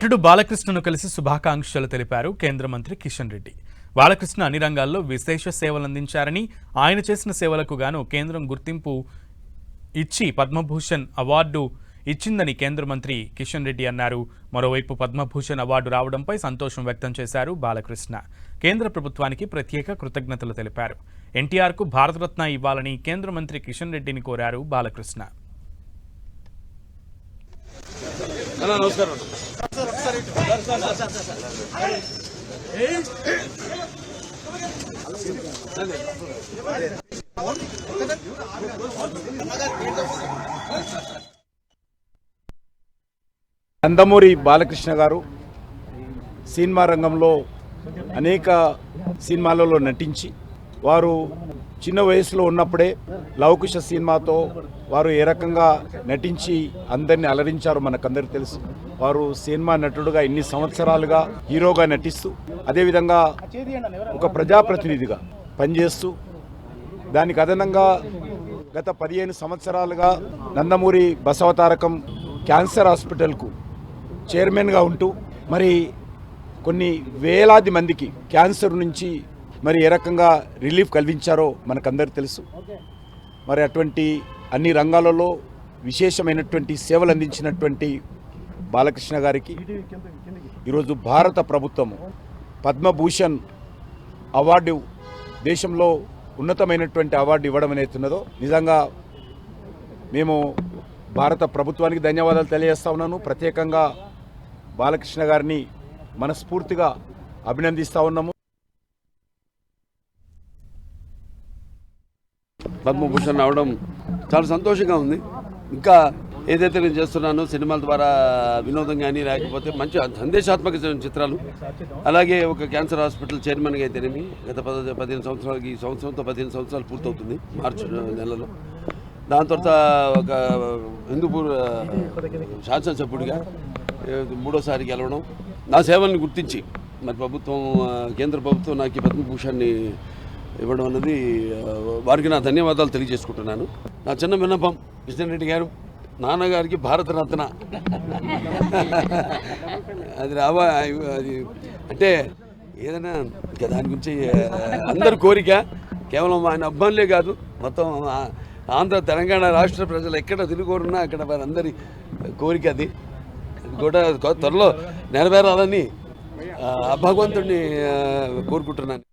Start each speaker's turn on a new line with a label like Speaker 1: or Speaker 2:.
Speaker 1: నటుడు బాలకృష్ణను కలిసి శుభాకాంక్షలు తెలిపారు కేంద్ర మంత్రి కిషన్ రెడ్డి. బాలకృష్ణ అన్ని రంగాల్లో విశేష సేవలందించారని, ఆయన చేసిన సేవలకు గాను కేంద్రం గుర్తింపు ఇచ్చి పద్మభూషణ్ అవార్డు ఇచ్చిందని కేంద్ర మంత్రి కిషన్ రెడ్డి అన్నారు. మరోవైపు పద్మభూషణ్ అవార్డు రావడంపై సంతోషం వ్యక్తం చేశారు బాలకృష్ణ. కేంద్ర ప్రభుత్వానికి ప్రత్యేక కృతజ్ఞతలు తెలిపారు. ఎన్టీఆర్కు భారతరత్న ఇవ్వాలని కేంద్ర మంత్రి కిషన్ రెడ్డిని కోరారు బాలకృష్ణ.
Speaker 2: నందమూరి బాలకృష్ణ గారు సినిమా రంగంలో అనేక సినిమాలలో నటించి వారు చిన్న వయసులో ఉన్నప్పుడే లవకుశ సినిమాతో వారు ఏ రకంగా నటించి అందరినీ అలరించారో మనకందరికీ తెలుసు. వారు సినిమా నటుడుగా ఇన్ని సంవత్సరాలుగా హీరోగా నటిస్తూ అదేవిధంగా ఒక ప్రజాప్రతినిధిగా పనిచేస్తూ దానికి అదనంగా గత 15 సంవత్సరాలుగా నందమూరి బసవతారకం క్యాన్సర్ హాస్పిటల్కు చైర్మన్గా ఉంటూ మరి కొన్ని వేలాది మందికి క్యాన్సర్ నుంచి మరి ఏ రకంగా రిలీఫ్ కలిగించారో మనకందరికీ తెలుసు. మరి అటువంటి అన్ని రంగాలలో విశేషమైనటువంటి సేవలు అందించినటువంటి బాలకృష్ణ గారికి ఈరోజు భారత ప్రభుత్వము పద్మభూషణ్ అవార్డు, దేశంలో ఉన్నతమైనటువంటి అవార్డు ఇవ్వడం అనేతున్నదో నిజంగా మేము భారత ప్రభుత్వానికి ధన్యవాదాలు తెలియజేస్తా ఉన్నాను. ప్రత్యేకంగా బాలకృష్ణ గారిని మనస్ఫూర్తిగా అభినందిస్తూ ఉన్నాము.
Speaker 3: పద్మభూషణ్ అవడం చాలా సంతోషంగా ఉంది. ఇంకా ఏదైతే నేను చేస్తున్నానో సినిమాల ద్వారా వినోదం కానీ లేకపోతే మంచి సందేశాత్మక చిత్రాలు, అలాగే ఒక క్యాన్సర్ హాస్పిటల్ చైర్మన్గా అయితేనేమి గత 15 సంవత్సరాలకి ఈ సంవత్సరంతో 15 సంవత్సరాలు పూర్తవుతుంది మార్చి నెలలో. దాని తర్వాత ఒక హిందూపూర్ శాసనసభ్యుడిగా 3వ సారి గెలవడం, నా సేవల్ని గుర్తించి మరి కేంద్ర ప్రభుత్వం నాకు ఈ పద్మభూషణ్ని ఇవ్వడం అన్నది వారికి నా ధన్యవాదాలు తెలియజేసుకుంటున్నాను. నా చిన్న విన్నపం, కిషన్ రెడ్డి గారు నాన్నగారికి భారతరత్న అది అది అంటే ఏదైనా దాని గురించి అందరి కోరిక, కేవలం ఆయన అబ్బాయిలే కాదు మొత్తం ఆంధ్ర తెలంగాణ రాష్ట్ర ప్రజలు ఎక్కడ తెలుగున్నా అక్కడ వారందరి కోరిక అది కూడా త్వరలో నెరవేరాలని భగవంతుడిని కోరుకుంటున్నాను.